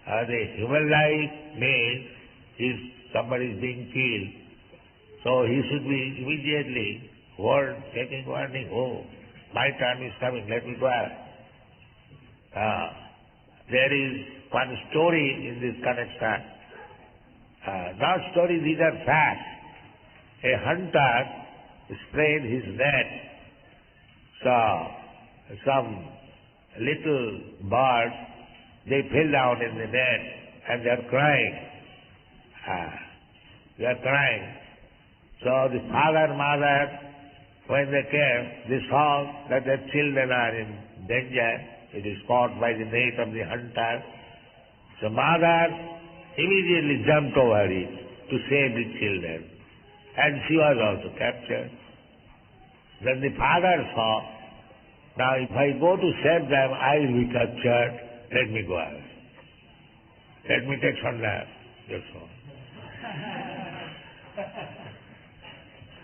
The human life means if somebody is being killed, so he should be immediately taking warning, oh, my time is coming, let me go out. There is one story in this connection. Not story, these are facts. A hunter spread his net. So some little birds, they fell down in the net and they are crying. They are crying. So the father and mother, when they came, they saw that their children are in danger. It is caught by the net of the hunter. So mother immediately jumped over it to save the children. And she was also captured. Then the father saw, now if I go to save them, I will be captured. Let me go out. Let me take some nap. That's all.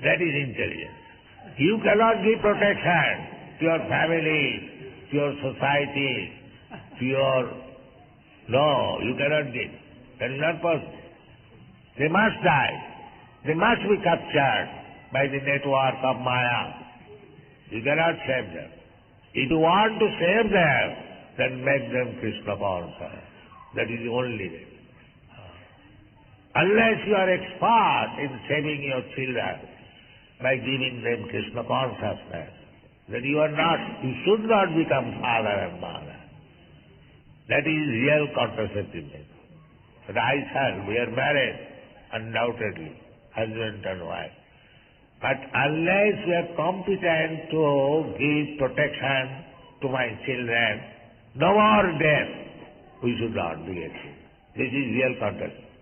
That is intelligence. You cannot give protection to your family, to your society, to your... No, you cannot give. That is not possible. They must die. They must be captured by the network of Maya. You cannot save them. If you want to save them, then make them Krishna conscious. That is the only way. Unless you are expert in saving your children by giving them Krishna consciousness, then you should not become father and mother. That is real contraceptiveness. But I shall, we are married, undoubtedly, husband and wife. But unless we are competent to give protection to my children, no more death, we should not be getting. This is real contraception.